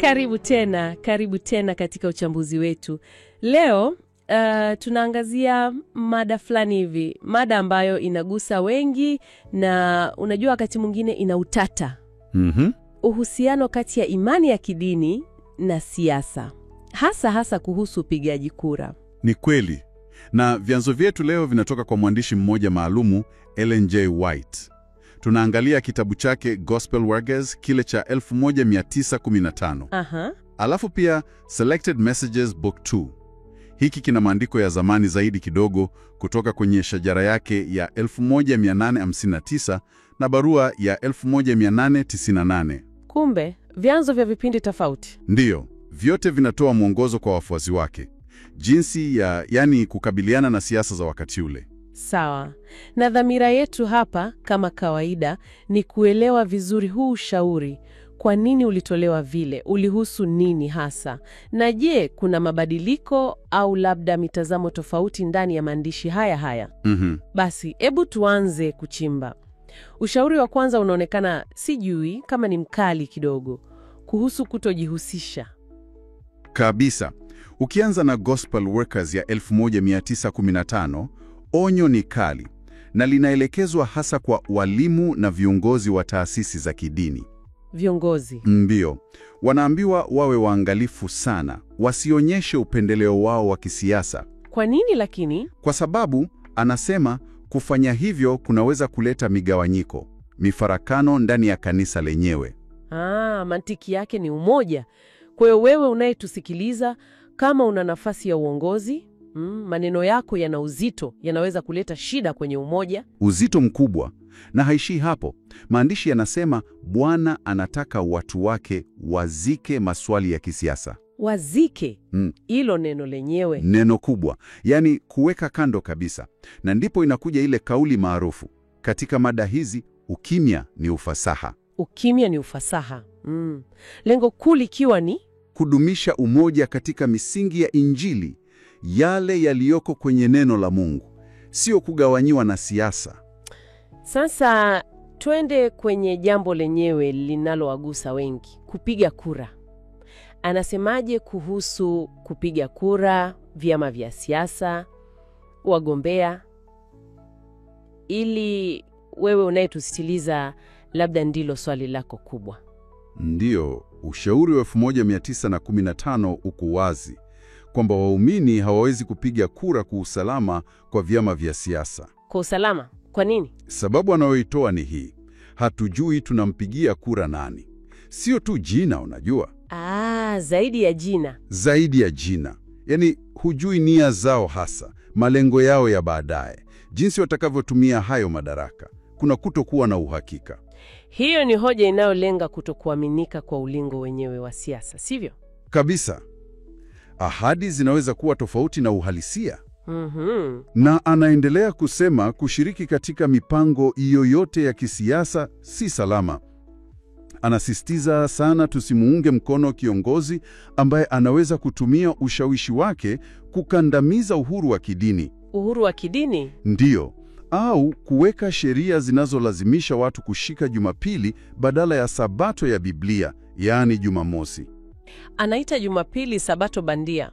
Karibu tena katika uchambuzi wetu. Leo tunaangazia mada fulani hivi, mada ambayo inagusa wengi na unajua wakati mwingine ina utata. Uhusiano kati ya imani ya kidini na siasa, hasa kuhusu upigaji kura. Ni kweli. Na vyanzo vyetu leo vinatoka kwa mwandishi mmoja maalumu, Ellen G. White. Tunaangalia kitabu chake Gospel Workers, kile cha 1915. Alafu pia Selected Messages Book 2. Hiki kina maandiko ya zamani zaidi kidogo kutoka kwenye shajara yake ya 1859 na barua ya 1898. Kumbe, vyanzo vya vipindi tofauti. Ndiyo, vyote vinatoa mwongozo kwa wafuasi wake. Jinsi yani kukabiliana na siasa za wakati ule. Sawa. Na dhamira yetu hapa kama kawaida ni kuelewa vizuri huu ushauri. Kwa nini ulitolewa vile? Ulihusu nini hasa? Na je, kuna mabadiliko au labda mitazamo tofauti ndani ya maandishi haya? Basi, hebu tuanze kuchimba. Ushauri wa kwanza unaonekana sijui kama ni mkali kidogo, kuhusu kutojihusisha. Kabisa. Ukianza na Gospel Workers ya 1915, onyo ni kali na linaelekezwa hasa kwa walimu na viongozi wa taasisi za kidini. Viongozi. Ndio. Wanaambiwa wawe waangalifu sana, wasionyeshe upendeleo wao wa kisiasa. Kwa nini lakini? Kwa sababu, anasema, kufanya hivyo kunaweza kuleta migawanyiko, mifarakano ndani ya kanisa lenyewe. Mantiki yake ni umoja. Kwa hiyo wewe unayetusikiliza, kama una nafasi ya uongozi, maneno yako yana uzito, yanaweza kuleta shida kwenye umoja. Uzito mkubwa. Na haishii hapo. Maandishi yanasema Bwana anataka watu wake wazike maswali ya kisiasa. Wazike? Hilo neno lenyewe. Neno kubwa. Yani kuweka kando kabisa. Na ndipo inakuja ile kauli maarufu. Katika mada hizi, ukimya ni ufasaha. Ukimya ni ufasaha. Lengo kuu likiwa ni kudumisha umoja katika misingi ya Injili, yale yaliyoko kwenye neno la Mungu, sio kugawanyiwa na siasa. Sasa twende kwenye jambo lenyewe linalowagusa wengi, kupiga kura. Anasemaje kuhusu kupiga kura, vyama vya siasa, wagombea? Ili wewe unayetusikiliza, labda ndilo swali lako kubwa. Ndiyo, ushauri wa 1915 uko wazi kwamba waumini hawawezi kupiga kura kwa usalama kwa vyama vya siasa. Kwa usalama? Kwa nini? Sababu anayoitoa ni hii: hatujui tunampigia kura nani. Sio tu jina, unajua. Zaidi ya jina. Zaidi ya jina. Yaani hujui nia zao hasa, malengo yao ya baadaye, jinsi watakavyotumia hayo madaraka. Kuna kutokuwa na uhakika. Hiyo ni hoja inayolenga kutokuaminika kwa ulingo wenyewe wa siasa, sivyo? Kabisa. Ahadi zinaweza kuwa tofauti na uhalisia. Na anaendelea kusema kushiriki katika mipango yoyote ya kisiasa si salama. Anasisitiza sana tusimuunge mkono kiongozi ambaye anaweza kutumia ushawishi wake kukandamiza uhuru wa kidini. Uhuru wa kidini? Ndiyo. Au kuweka sheria zinazolazimisha watu kushika Jumapili badala ya Sabato ya Biblia, yaani Jumamosi. Anaita Jumapili Sabato bandia.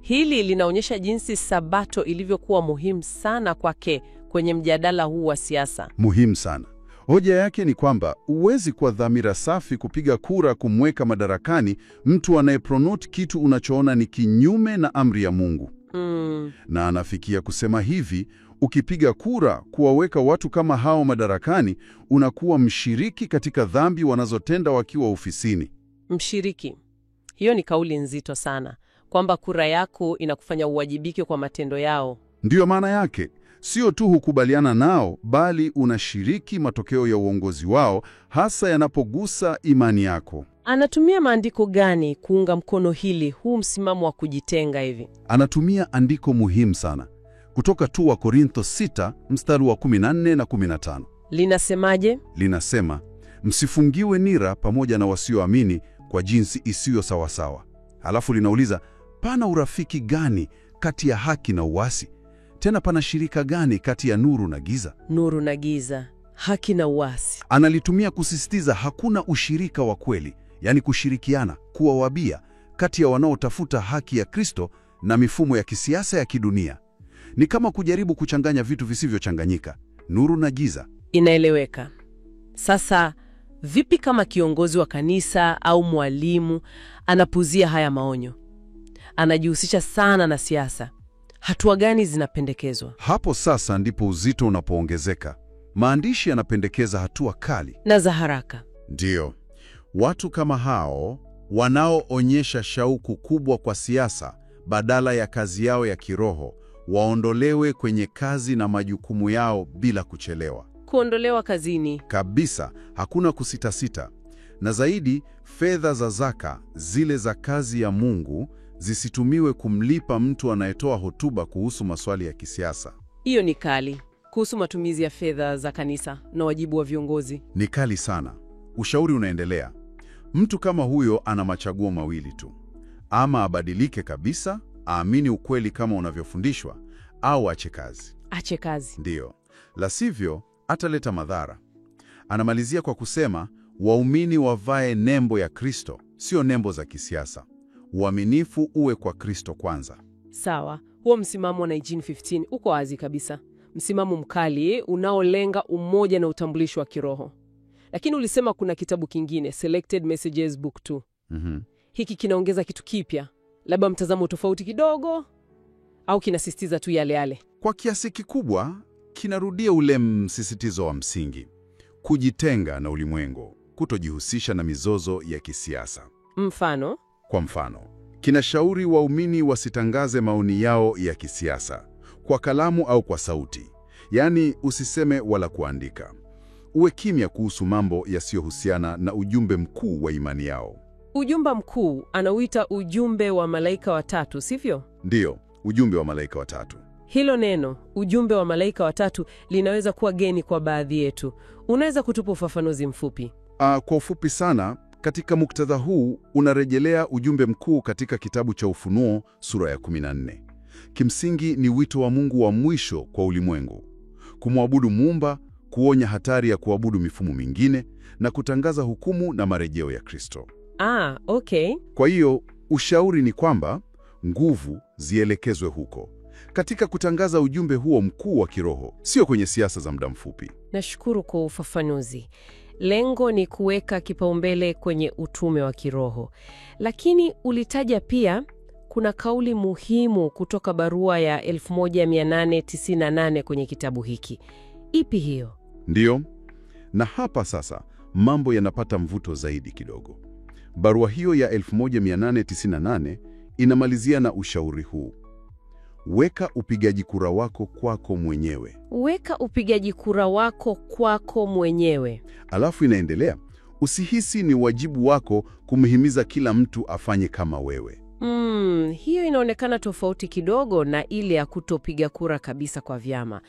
Hili linaonyesha jinsi Sabato ilivyokuwa muhimu sana kwake kwenye mjadala huu wa siasa. Muhimu sana. Hoja yake ni kwamba huwezi kwa dhamira safi kupiga kura kumweka madarakani mtu anayepromote kitu unachoona ni kinyume na amri ya Mungu. Na anafikia kusema hivi: ukipiga kura kuwaweka watu kama hao madarakani, unakuwa mshiriki katika dhambi wanazotenda wakiwa ofisini. Mshiriki. Hiyo ni kauli nzito sana, kwamba kura yako inakufanya uwajibike kwa matendo yao. Ndiyo maana yake. Sio tu hukubaliana nao, bali unashiriki matokeo ya uongozi wao, hasa yanapogusa imani yako. Anatumia maandiko gani kuunga mkono huu msimamo wa kujitenga hivi? Anatumia andiko muhimu sana kutoka tu wa Korintho 6 mstari wa 14 na 15. Linasemaje? Linasema, msifungiwe nira pamoja na wasioamini kwa jinsi isiyo sawasawa. Halafu linauliza, pana urafiki gani kati ya haki na uasi? Tena pana shirika gani kati ya nuru na giza? Nuru na giza, haki na uasi. Analitumia kusisitiza hakuna ushirika wa kweli, yaani kushirikiana, kuwa wabia kati ya wanaotafuta haki ya Kristo na mifumo ya kisiasa ya kidunia. Ni kama kujaribu kuchanganya vitu visivyochanganyika, nuru na giza. Inaeleweka. Sasa vipi kama kiongozi wa kanisa au mwalimu anapuzia haya maonyo? Anajihusisha sana na siasa. Hatua gani zinapendekezwa? Hapo sasa ndipo uzito unapoongezeka. Maandishi yanapendekeza hatua kali Na za haraka. Ndiyo, watu kama hao wanaoonyesha shauku kubwa kwa siasa badala ya kazi yao ya kiroho waondolewe kwenye kazi na majukumu yao bila kuchelewa. Kuondolewa kazini Kabisa, hakuna kusitasita. Na zaidi, fedha za zaka, zile za kazi ya Mungu, zisitumiwe kumlipa mtu anayetoa hotuba kuhusu maswali ya kisiasa. hiyo ni kali. Kuhusu matumizi ya fedha za kanisa na wajibu wa viongozi. Ni kali sana. Ushauri unaendelea. Mtu kama huyo ana machaguo mawili tu. Ama abadilike kabisa, aamini ukweli kama unavyofundishwa, au ache kazi. Ache kazi. Ndiyo. La sivyo, ataleta madhara. Anamalizia kwa kusema, waumini wavae nembo ya Kristo, sio nembo za kisiasa. Uaminifu uwe kwa Kristo kwanza. Sawa, huo msimamo wa 1915 uko wazi kabisa. Msimamo mkali unaolenga umoja na utambulisho wa kiroho. Lakini ulisema kuna kitabu kingine, Selected Messages Book 2. Hiki kinaongeza kitu kipya, labda mtazamo tofauti kidogo, au kinasisitiza tu yale yale? Kwa kiasi kikubwa, kinarudia ule msisitizo wa msingi: kujitenga na ulimwengu, kutojihusisha na mizozo ya kisiasa. Mfano? Kwa mfano, kinashauri waumini wasitangaze maoni yao ya kisiasa kwa kalamu au kwa sauti, yaani usiseme wala kuandika. Uwe kimya kuhusu mambo yasiyohusiana na ujumbe mkuu wa imani yao. Ujumbe mkuu anauita ujumbe wa malaika watatu, sivyo? Ndiyo, ujumbe wa malaika watatu. Hilo neno, ujumbe wa malaika watatu, linaweza kuwa geni kwa baadhi yetu. Unaweza kutupa ufafanuzi mfupi? Kwa ufupi sana, katika muktadha huu unarejelea ujumbe mkuu katika kitabu cha Ufunuo sura ya 14. Kimsingi ni wito wa Mungu wa mwisho kwa ulimwengu: kumwabudu Muumba, kuonya hatari ya kuabudu mifumo mingine na kutangaza hukumu na marejeo ya Kristo. Okay. Kwa hiyo ushauri ni kwamba nguvu zielekezwe huko, katika kutangaza ujumbe huo mkuu wa kiroho, sio kwenye siasa za muda mfupi. Nashukuru kwa ufafanuzi. Lengo ni kuweka kipaumbele kwenye utume wa kiroho. Lakini ulitaja pia kuna kauli muhimu kutoka barua ya 1898 kwenye kitabu hiki. Ipi hiyo? Ndiyo, na hapa sasa mambo yanapata mvuto zaidi kidogo. Barua hiyo ya 1898 inamalizia na ushauri huu: weka upigaji kura wako kwako mwenyewe. Weka upigaji kura wako kwako mwenyewe. Alafu inaendelea, usihisi ni wajibu wako kumhimiza kila mtu afanye kama wewe. Hiyo inaonekana tofauti kidogo na ile ya kutopiga kura kabisa kwa vyama.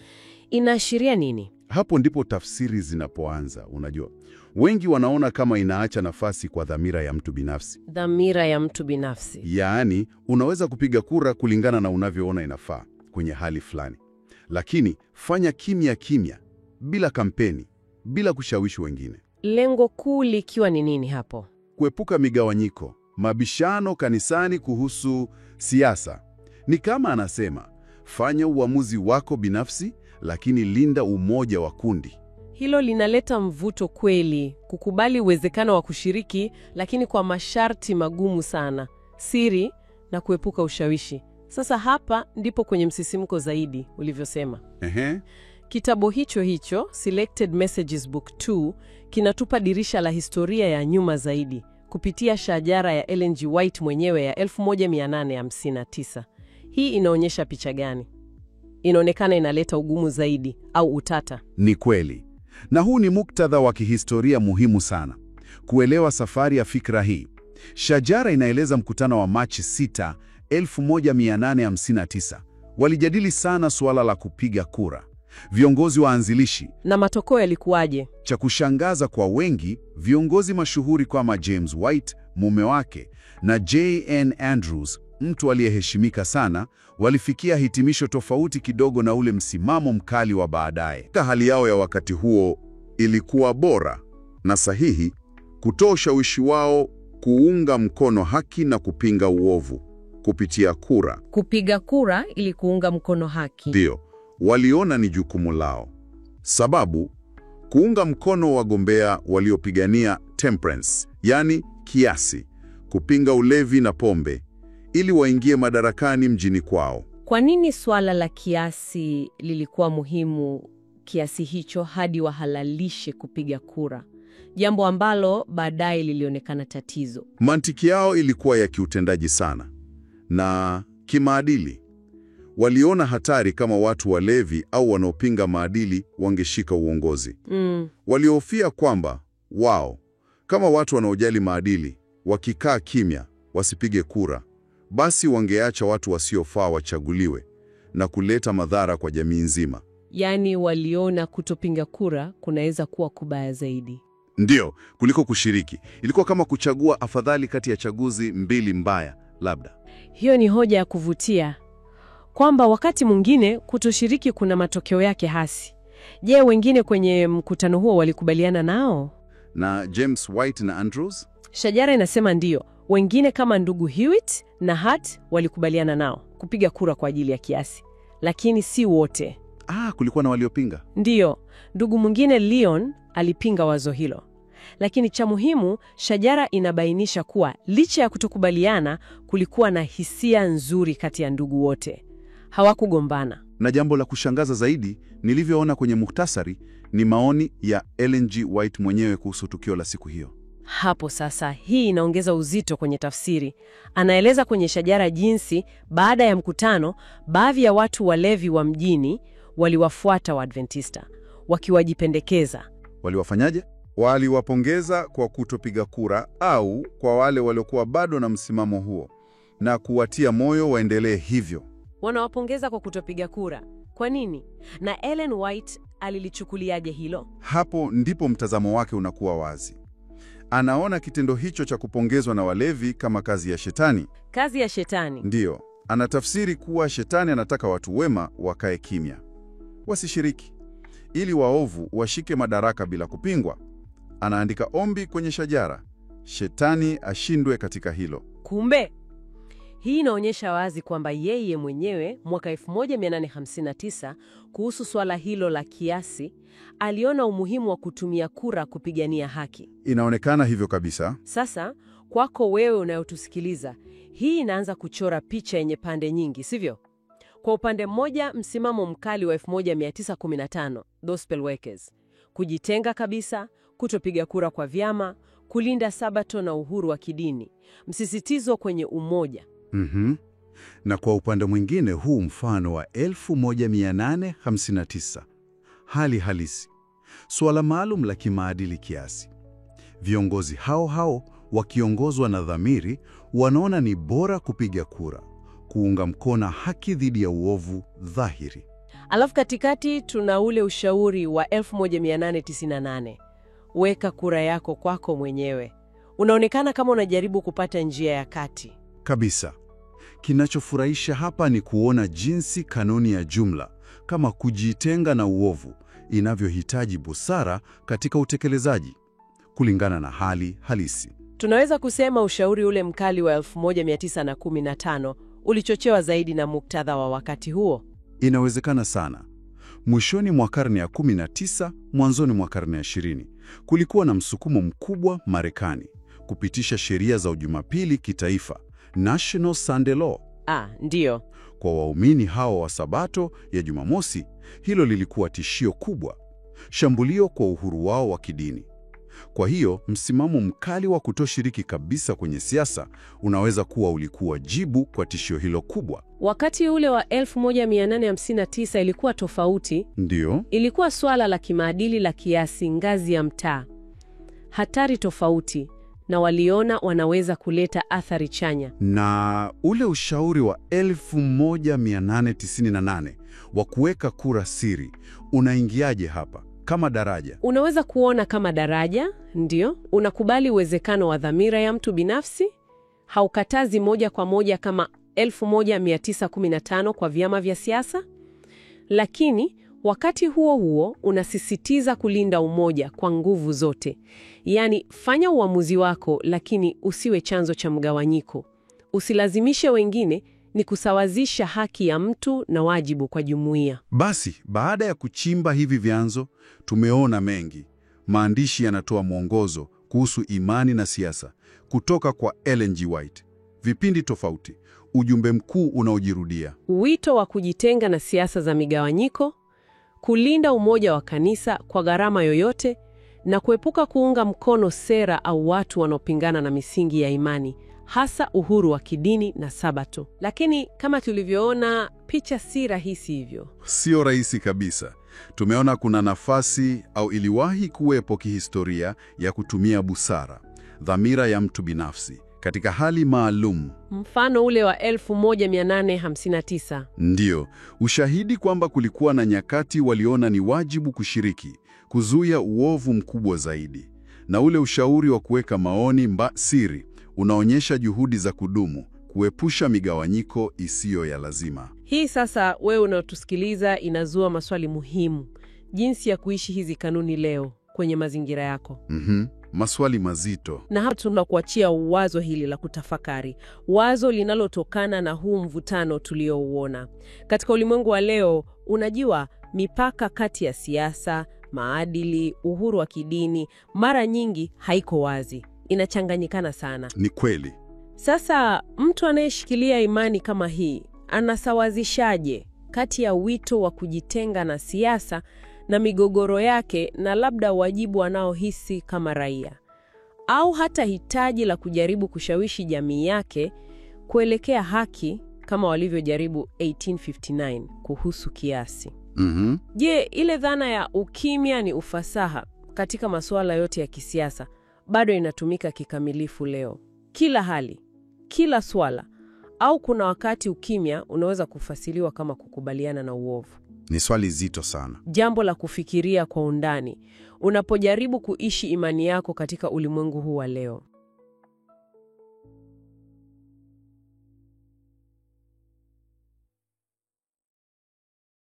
Inaashiria nini? Hapo ndipo tafsiri zinapoanza. Unajua, wengi wanaona kama inaacha nafasi kwa dhamira ya mtu binafsi. Dhamira ya mtu binafsi. Yaani, unaweza kupiga kura kulingana na unavyoona inafaa kwenye hali fulani. Lakini fanya kimya kimya, bila kampeni, bila kushawishi wengine. Lengo kuu likiwa ni nini hapo? Kuepuka migawanyiko, mabishano kanisani kuhusu siasa. Ni kama anasema, fanya uamuzi wako binafsi, lakini linda umoja wa kundi. Hilo linaleta mvuto kweli, kukubali uwezekano wa kushiriki, lakini kwa masharti magumu sana, siri na kuepuka ushawishi. Sasa hapa ndipo kwenye msisimko zaidi ulivyosema. Kitabu hicho Selected Messages Book 2 kinatupa dirisha la historia ya nyuma zaidi kupitia shajara ya Ellen G. White mwenyewe ya 1859. Hii inaonyesha picha gani? Inaonekana inaleta ugumu zaidi au utata. Ni kweli. Na huu ni muktadha wa kihistoria muhimu sana kuelewa safari ya fikra hii. Shajara inaeleza mkutano wa Machi 6, 1859. Walijadili sana suala la kupiga kura. Viongozi waanzilishi. Na matokeo yalikuwaje? Cha kushangaza kwa wengi, viongozi mashuhuri kama James White, mume wake, na J.N. Andrews, mtu aliyeheshimika sana, walifikia hitimisho tofauti kidogo na ule msimamo mkali wa baadaye. Hali yao ya wakati huo ilikuwa bora na sahihi kutoa ushawishi wao kuunga mkono haki na kupinga uovu kupitia kura. Kupiga kura ili kuunga mkono haki. Ndio, waliona ni jukumu lao. Sababu, kuunga mkono wagombea waliopigania temperance, yani kiasi, kupinga ulevi na pombe, ili waingie madarakani mjini kwao. Kwa nini swala la kiasi lilikuwa muhimu kiasi hicho hadi wahalalishe kupiga kura? Jambo ambalo baadaye lilionekana tatizo. Mantiki yao ilikuwa ya kiutendaji sana na kimaadili. Waliona hatari kama watu walevi au wanaopinga maadili wangeshika uongozi. Walihofia kwamba wao, kama watu wanaojali maadili, wakikaa kimya, wasipige kura, basi wangeacha watu wasiofaa wachaguliwe na kuleta madhara kwa jamii nzima. Yaani waliona kutopinga kura kunaweza kuwa kubaya zaidi. Ndio, kuliko kushiriki. Ilikuwa kama kuchagua afadhali kati ya chaguzi mbili mbaya, labda. Hiyo ni hoja ya kuvutia, kwamba wakati mwingine kutoshiriki kuna matokeo yake hasi. Je, wengine kwenye mkutano huo walikubaliana nao? Na James White na Andrews? Shajara inasema ndio. Wengine kama ndugu Hewitt na Hart walikubaliana nao kupiga kura kwa ajili ya kiasi, lakini si wote. Kulikuwa na waliopinga. Ndiyo, ndugu mwingine Leon alipinga wazo hilo. Lakini cha muhimu, Shajara inabainisha kuwa licha ya kutokubaliana, kulikuwa na hisia nzuri kati ya ndugu wote. Hawakugombana. Na jambo la kushangaza zaidi, nilivyoona kwenye muhtasari, ni maoni ya Ellen G. White mwenyewe kuhusu tukio la siku hiyo. Hapo sasa, hii inaongeza uzito kwenye tafsiri. Anaeleza kwenye Shajara jinsi, baada ya mkutano, baadhi ya watu walevi wa mjini waliwafuata Waadventista, wakiwajipendekeza. Waliwafanyaje? Waliwapongeza kwa kutopiga kura au kwa wale waliokuwa bado na msimamo huo, na kuwatia moyo waendelee hivyo. Wanawapongeza kwa kutopiga kura. Kwa nini? Na Ellen White alilichukuliaje hilo? Hapo ndipo mtazamo wake unakuwa wazi. Anaona kitendo hicho cha kupongezwa na walevi kama kazi ya shetani. Kazi ya shetani? Ndiyo, anatafsiri kuwa shetani anataka watu wema wakae kimya, wasishiriki, ili waovu washike madaraka bila kupingwa. Anaandika ombi kwenye Shajara, shetani ashindwe katika hilo. Kumbe hii inaonyesha wazi kwamba yeye mwenyewe mwaka 1859 kuhusu swala hilo la kiasi aliona umuhimu wa kutumia kura kupigania haki. Inaonekana hivyo kabisa. Sasa kwako wewe unayotusikiliza, hii inaanza kuchora picha yenye pande nyingi, sivyo? Kwa upande mmoja, msimamo mkali wa 1915, Gospel Workers, kujitenga kabisa, kutopiga kura kwa vyama, kulinda Sabato na uhuru wa kidini, msisitizo kwenye umoja. Na kwa upande mwingine, huu mfano wa 1859, hali halisi, suala maalum la kimaadili kiasi. Viongozi hao hao wakiongozwa na dhamiri wanaona ni bora kupiga kura, kuunga mkono haki dhidi ya uovu dhahiri. Alafu katikati tuna ule ushauri wa 1898, weka kura yako kwako mwenyewe. Unaonekana kama unajaribu kupata njia ya kati. Kabisa. Kinachofurahisha hapa ni kuona jinsi kanuni ya jumla, kama kujitenga na uovu, inavyohitaji busara katika utekelezaji, kulingana na hali halisi. Tunaweza kusema ushauri ule mkali wa 1915 ulichochewa zaidi na muktadha wa wakati huo. Inawezekana sana. Mwishoni mwa karne ya 19, mwanzoni mwa karne ya 20, kulikuwa na msukumo mkubwa Marekani kupitisha sheria za Ujumapili kitaifa, National Sunday Law. Ndiyo. Kwa waumini hao wa Sabato ya Jumamosi, hilo lilikuwa tishio kubwa, shambulio kwa uhuru wao wa kidini. Kwa hiyo, msimamo mkali wa kutoshiriki kabisa kwenye siasa unaweza kuwa ulikuwa jibu kwa tishio hilo kubwa. Wakati ule wa 1859 ilikuwa tofauti. Ndiyo. Ilikuwa swala la kimaadili la kiasi ngazi ya mtaa. Hatari tofauti, na waliona wanaweza kuleta athari chanya. Na ule ushauri wa 1898 wa kuweka kura siri unaingiaje hapa? Kama daraja. Unaweza kuona kama daraja, ndio. Unakubali uwezekano wa dhamira ya mtu binafsi, haukatazi moja kwa moja kama 1915 kwa vyama vya siasa, lakini Wakati huo huo, unasisitiza kulinda umoja kwa nguvu zote. Yaani, fanya uamuzi wako, lakini usiwe chanzo cha mgawanyiko. Usilazimishe wengine, ni kusawazisha haki ya mtu na wajibu kwa jumuiya. Basi, baada ya kuchimba hivi vyanzo, tumeona mengi. Maandishi yanatoa mwongozo kuhusu imani na siasa, kutoka kwa Ellen G. White. Vipindi tofauti, ujumbe mkuu unaojirudia. Wito wa kujitenga na siasa za migawanyiko, kulinda umoja wa kanisa kwa gharama yoyote, na kuepuka kuunga mkono sera au watu wanaopingana na misingi ya imani, hasa uhuru wa kidini na Sabato. Lakini kama tulivyoona, picha si rahisi hivyo. Sio rahisi kabisa. Tumeona kuna nafasi au iliwahi kuwepo kihistoria ya kutumia busara, dhamira ya mtu binafsi katika hali maalum. Mfano ule wa 1859. Ndiyo, ushahidi kwamba kulikuwa na nyakati waliona ni wajibu kushiriki, kuzuia uovu mkubwa zaidi. Na ule ushauri wa kuweka maoni siri unaonyesha juhudi za kudumu, kuepusha migawanyiko isiyo ya lazima. Hii sasa, wewe unaotusikiliza, inazua maswali muhimu. Jinsi ya kuishi hizi kanuni leo kwenye mazingira yako. Maswali mazito. Na hapa tunakuachia wazo hili la kutafakari. Wazo linalotokana na huu mvutano tuliouona. Katika ulimwengu wa leo, unajua, mipaka kati ya siasa, maadili, uhuru wa kidini, mara nyingi haiko wazi. Inachanganyikana sana. Ni kweli. Sasa, mtu anayeshikilia imani kama hii, anasawazishaje kati ya wito wa kujitenga na siasa na migogoro yake na labda wajibu anaohisi kama raia, au hata hitaji la kujaribu kushawishi jamii yake kuelekea haki kama walivyojaribu 1859 kuhusu kiasi? Je, ile dhana ya ukimya ni ufasaha katika masuala yote ya kisiasa bado inatumika kikamilifu leo? Kila hali, kila swala, au kuna wakati ukimya unaweza kufasiriwa kama kukubaliana na uovu? Ni swali zito sana. Jambo la kufikiria kwa undani unapojaribu kuishi imani yako katika ulimwengu huu wa leo.